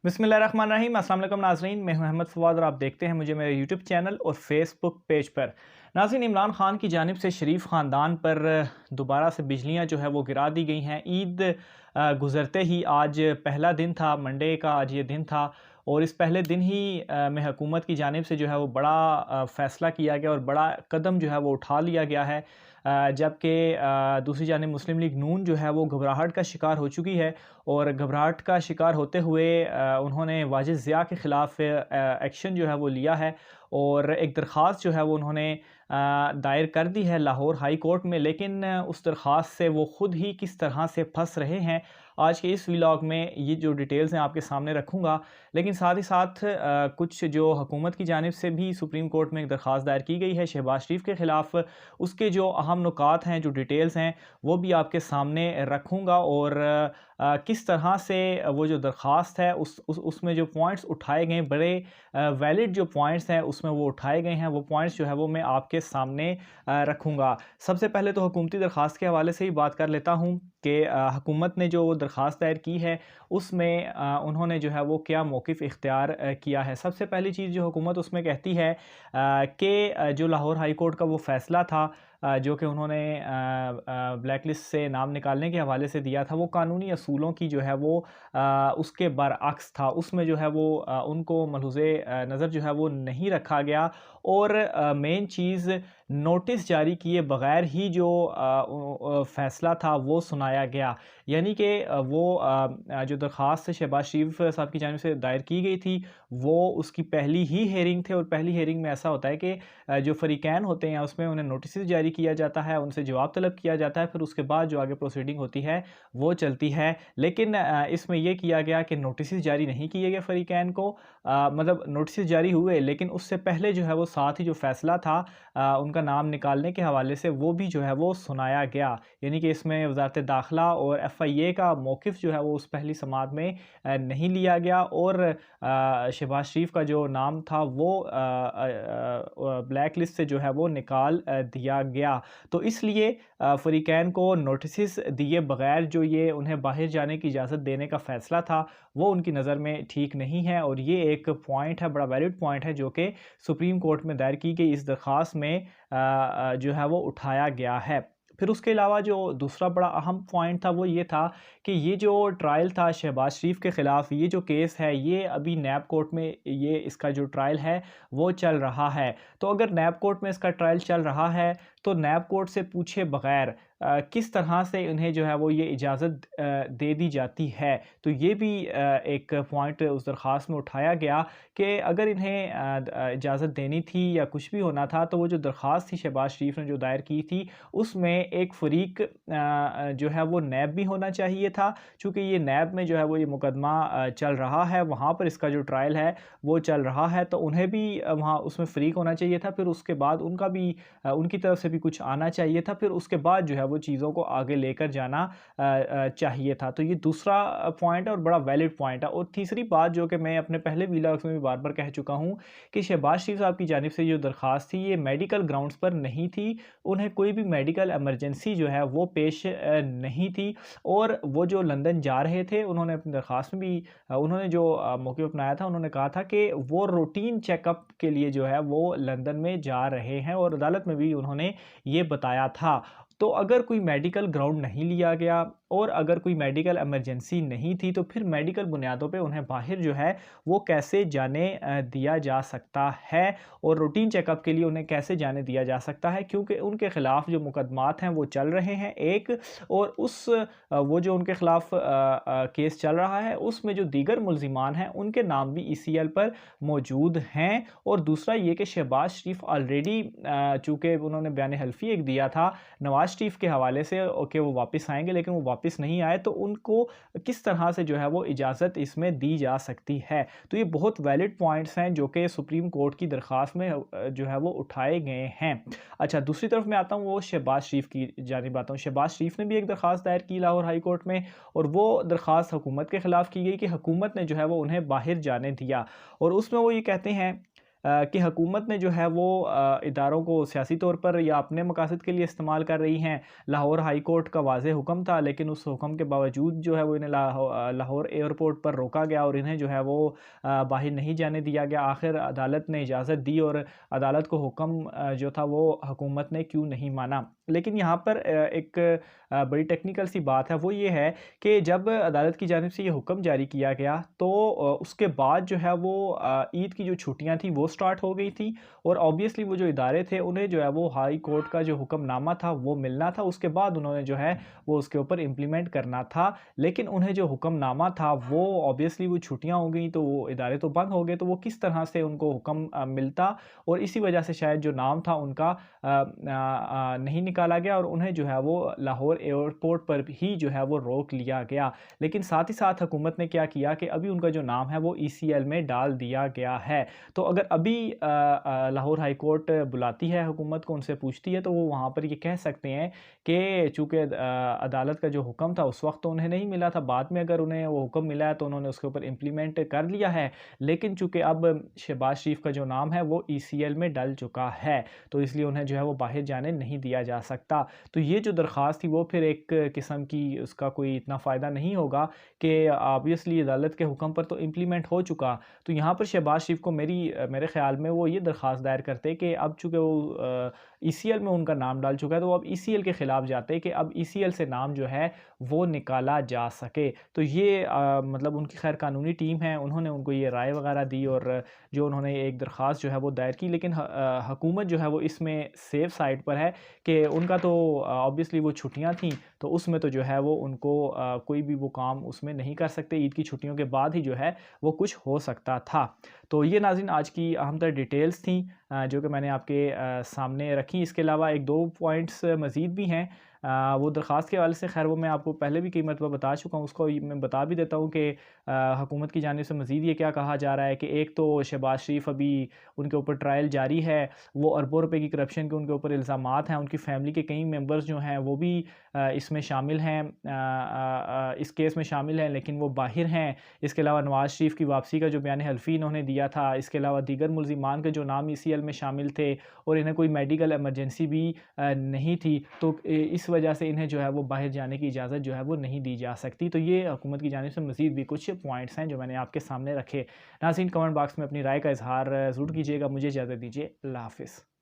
बिस्मिल्लाहिर्रहमानिर्रहीम। अस्सलाम वालेकुम नाज़रीन, मैं हूं अहमद फवाद और आप देखते हैं मुझे मेरे यूट्यूब चैनल और फेसबुक पेज पर। नाज़रीन, इमरान खान की जानिब से शरीफ ख़ानदान पर दोबारा से बिजलियां जो है वो गिरा दी गई हैं। ईद गुज़रते ही आज पहला दिन था, मंडे का आज ये दिन था और इस पहले दिन ही में हुकूमत की जानिब से जो है वो बड़ा फ़ैसला किया गया और बड़ा कदम जो है वो उठा लिया गया है। जबकि दूसरी जानिब मुस्लिम लीग नून जो है वो घबराहट का शिकार हो चुकी है और घबराहट का शिकार होते हुए उन्होंने वाजिद ज़िया के ख़िलाफ़ एक्शन जो है वो लिया है और एक दरख्वास्त जो है वो उन्होंने दायर कर दी है लाहौर हाई कोर्ट में। लेकिन उस दरख्वास्त से वो ख़ुद ही किस तरह से फंस रहे हैं, आज के इस व्लॉग में ये जो डिटेल्स हैं आपके सामने रखूँगा। लेकिन साथ ही साथ कुछ जो हुकूमत की जानिब से भी सुप्रीम कोर्ट में एक दरख्वास्त दायर की गई है शहबाज शरीफ के ख़िलाफ़, उसके जो अहम नुकात हैं, जो डिटेल्स हैं, वो भी आपके सामने रखूँगा और किस तरह से वो जो दरख्वास्त है उसमें जो पॉइंट्स उठाए गए, बड़े वैलिड जो पॉइंट्स हैं उसमें वो उठाए गए हैं, वो पॉइंट्स जो है वो मैं आपके सामने रखूँगा। सबसे पहले तो हुकूमती दरख्वास्त के हवाले से ही बात कर लेता हूँ कि हुकूमत ने जो दरख्वास्त दायर की है उसमें उन्होंने जो है वो क्या मौक़िफ़ इख्तियार किया है। सबसे पहली चीज़ जो हुकूमत उसमें कहती है कि जो लाहौर हाई कोर्ट का वो फ़ैसला था जो कि उन्होंने ब्लैक लिस्ट से नाम निकालने के हवाले से दिया था, वो कानूनी असूलों की जो है वो उसके बरअक्स था। उसमें जो है वो उनको मलहूज़े नज़र जो है वो नहीं रखा गया और मेन चीज़ नोटिस जारी किए बगैर ही जो फ़ैसला था वो सुनाया गया। यानी कि वो जो दरख्वास्त शहबाज शरीफ साहब की जानिब से दायर की गई थी, वो उसकी पहली ही हेयरिंग थे और पहली हेयरिंग में ऐसा होता है कि जो फ़रीक़ैन होते हैं उसमें उन्हें नोटिस जारी किया जाता है, उनसे जवाब तलब किया जाता है, फिर उसके बाद जो आगे प्रोसीडिंग होती है वो चलती है। लेकिन इसमें ये किया गया कि नोटिस जारी नहीं किए गए फ़रीक़ैन को, मतलब नोटिस जारी हुए लेकिन उससे पहले जो है वो साथ ही जो फ़ैसला था उनका नाम निकालने के हवाले से वो भी जो है वो सुनाया गया। यानी कि इसमें वज़ारत दाखिला और FIA का मौक़िफ़ जो है वो उस पहली समाअत में नहीं लिया गया और शहबाज शरीफ का जो नाम था वो ब्लैक लिस्ट से जो है वो निकाल दिया गया। तो इसलिए फ़रीक़ैन को नोटिस दिए बगैर जो ये उन्हें बाहर जाने की इजाज़त देने का फ़ैसला था वो उनकी नज़र में ठीक नहीं है और ये एक पॉइंट है, बड़ा वैलिड पॉइंट है जो कि सुप्रीम कोर्ट में दायर की गई इस दरख्वास्त में जो है वो उठाया गया है। फिर उसके अलावा जो दूसरा बड़ा अहम पॉइंट था वो ये था कि ये जो ट्रायल था शहबाज शरीफ के ख़िलाफ़, ये जो केस है ये अभी नैब कोर्ट में ये इसका जो ट्रायल है वो चल रहा है। तो अगर नैब कोर्ट में इसका ट्रायल चल रहा है तो नैब कोर्ट से पूछे बगैर किस तरह से उन्हें जो है वो ये इजाज़त दे दी जाती है। तो ये भी एक पॉइंट उस दरख्वास्त में उठाया गया कि अगर इन्हें इजाज़त देनी थी या कुछ भी होना था तो वो जो दरख्वास्त थी शहबाज शरीफ ने जो दायर की थी उसमें एक फ़रीक जो है वो नैब भी होना चाहिए था। चूँकि ये नैब में जो है वो ये मुकदमा चल रहा है, वहाँ पर इसका जो ट्रायल है वो चल रहा है, तो उन्हें भी वहाँ उसमें फ़रीक होना चाहिए था। फिर उसके बाद उनका भी उनकी तरफ से भी कुछ आना चाहिए था, फिर उसके बाद जो है वो चीज़ों को आगे लेकर जाना चाहिए था। तो ये दूसरा पॉइंट है और बड़ा वैलिड पॉइंट है। और तीसरी बात जो कि मैं अपने पहले व्लॉग्स में भी बार-बार कह चुका हूँ कि शहबाज शरीफ साहब की जानिब से जो दरख्वास्त थी ये मेडिकल ग्राउंड्स पर नहीं थी, उन्हें कोई भी मेडिकल इमरजेंसी जो है वो पेश नहीं थी और वो जो लंदन जा रहे थे उन्होंने अपनी दरख्वास्त में भी उन्होंने जो मौक़िफ़ अपनाया था, उन्होंने कहा था कि वो रूटीन चेकअप के लिए जो है वो लंदन में जा रहे हैं और अदालत में भी उन्होंने ये बताया था। तो अगर कोई मेडिकल ग्राउंड नहीं लिया गया और अगर कोई मेडिकल इमरजेंसी नहीं थी तो फिर मेडिकल बुनियादों पे उन्हें बाहर जो है वो कैसे जाने दिया जा सकता है और रूटीन चेकअप के लिए उन्हें कैसे जाने दिया जा सकता है, क्योंकि उनके ख़िलाफ़ जो मुकदमात हैं वो चल रहे हैं एक, और उस वो जो उनके ख़िलाफ़ केस चल रहा है उसमें जो दीगर मुल्ज़िमान हैं उनके नाम भी ECL पर मौजूद हैं। और दूसरा ये कि शहबाज शरीफ ऑलरेडी चूँकि उन्होंने बयान हल्फ़ी एक दिया था नवाज़ शरीफ के हवाले से कि वो वापस आएँगे, लेकिन वो वापस नहीं आए, तो उनको किस तरह से जो है वो इजाज़त इसमें दी जा सकती है। तो ये बहुत वैलिड पॉइंट्स हैं जो कि सुप्रीम कोर्ट की दरख्वास्त में जो है वो उठाए गए हैं। अच्छा, दूसरी तरफ मैं आता हूँ वो शहबाज शरीफ की जानिब आता हूँ। शहबाज शरीफ ने भी एक दरख्वास्त दायर की लाहौर हाई कोर्ट में और वो दरख्वास्त हुकूमत के ख़िलाफ़ की गई कि हुकूमत ने जो है वो उन्हें बाहर जाने दिया और उसमें वो ये कहते हैं कि हुकूमत ने जो है वो इदारों को सियासी तौर पर या अपने मकासद के लिए इस्तेमाल कर रही हैं। लाहौर हाई कोर्ट का वाज़ेह हुक्म था, लेकिन उस हुक्म के बावजूद जो है वो इन्हें लाहौर एयरपोर्ट पर रोका गया और इन्हें जो है वो बाहर नहीं जाने दिया गया। आखिर अदालत ने इजाज़त दी और अदालत को हुक्म जो था वो हुकूमत ने क्यों नहीं माना। लेकिन यहाँ पर एक बड़ी टेक्निकल सी बात है, वो ये है कि जब अदालत की जानिब से ये हुक्म जारी किया गया तो उसके बाद जो है वो ईद की जो छुट्टियाँ थी वो स्टार्ट हो गई थी और ऑब्वियसली वो जो इदारे थे उन्हें जो है वो हाई कोर्ट का जो हुक्मनामा था वो मिलना था, उसके बाद उन्होंने जो है वो उसके ऊपर इम्प्लीमेंट करना था। लेकिन उन्हें जो हुक्मनामा था वो ऑब्वियसली वो छुट्टियाँ हो गई तो वो इदारे तो बंद हो गए, तो वो किस तरह से उनको हुक्म मिलता, और इसी वजह से शायद जो नाम था उनका नहीं निकाला गया और उन्हें जो है वो लाहौर एयरपोर्ट पर ही जो है वो रोक लिया गया। लेकिन साथ ही साथ हुकूमत ने क्या किया कि अभी उनका जो नाम है वो ईसीएल में डाल दिया गया है। तो अगर अभी लाहौर हाई कोर्ट बुलाती है हुकूमत को, उनसे पूछती है, तो वो वहाँ पर ये कह सकते हैं कि चूँकि अदालत का जो हुक्म था उस वक़्त तो उन्हें नहीं मिला था, बाद में अगर उन्हें वो हुक्म मिला है तो उन्होंने उसके ऊपर इम्प्लीमेंट कर लिया है। लेकिन चूँकि अब शहबाज शरीफ का जो नाम है वो ईसीएल में डल चुका है, तो इसलिए उन्हें जो है वो बाहर जाने नहीं दिया जा सकता। तो ये जो दरख्वास्त थी वो फिर एक किस्म की उसका कोई इतना फ़ायदा नहीं होगा कि ऑब्वियसली अदालत के हुक्म पर तो इम्प्लीमेंट हो चुका। तो यहाँ पर शहबाज शरीफ को मेरे ख़्याल में वो ये दरख्वास्त दायर करते कि अब चूँकि वो ईसीएल में उनका नाम डाल चुका है तो वो अब ईसीएल के ख़िलाफ़ जाते कि अब ईसीएल से नाम जो है वो निकाला जा सके। तो ये मतलब उनकी खैर कानूनी टीम है, उन्होंने उनको ये राय वग़ैरह दी और जो उन्होंने एक दरख्वास्त जो है वो दायर की, लेकिन हुकूमत जो है वो इसमें सेफ़ साइड पर है कि उनका तो ऑब्वियसली वो छुट्टियाँ थी, तो उसमें तो जो है वो उनको कोई भी वो काम उसमें नहीं कर सकते, ईद की छुट्टियों के बाद ही जो है वो कुछ हो सकता था। तो ये नाज़रीन आज की अहम तर डिटेल्स थी जो कि मैंने आपके सामने रखी। इसके अलावा 1-2 पॉइंट्स मज़ीद भी हैं। वो दरख्वास्त के हवाले से खैर वो मैं आपको पहले भी कई मरतबा बता चुका हूँ, उसको मैं बता भी देता हूँ कि हुकूमत की जानिब से मज़ीद ये क्या कहा जा रहा है कि एक तो शहबाज शरीफ अभी उनके ऊपर ट्रायल जारी है, वो अरबों रुपए की करप्शन के उनके ऊपर इल्ज़ामात हैं, उनकी फ़ैमिली के कई मेंबर्स जो हैं वो भी इसमें शामिल हैं, इस केस में शामिल हैं लेकिन वो बाहिर हैं। इसके अलावा नवाज़ शरीफ की वापसी का जो बयान हल्फ़ी इन्होंने दिया था, इसके अलावा दीगर मुल्ज़िमान के जो नाम ईसीएल में शामिल थे और इन्हें कोई मेडिकल इमरजेंसी भी नहीं थी, तो इस वजह से इन्हें जो है वो बाहर जाने की इजाज़त जो है वो नहीं दी जा सकती। तो ये हुकूमत की जानिब से मज़ीद भी कुछ पॉइंट्स हैं जो मैंने आपके सामने रखे। नाज़रीन कमेंट बॉक्स में अपनी राय का इज़हार ज़रूर कीजिएगा। मुझे इजाज़त दीजिए। अल्लाह हाफ़िज़।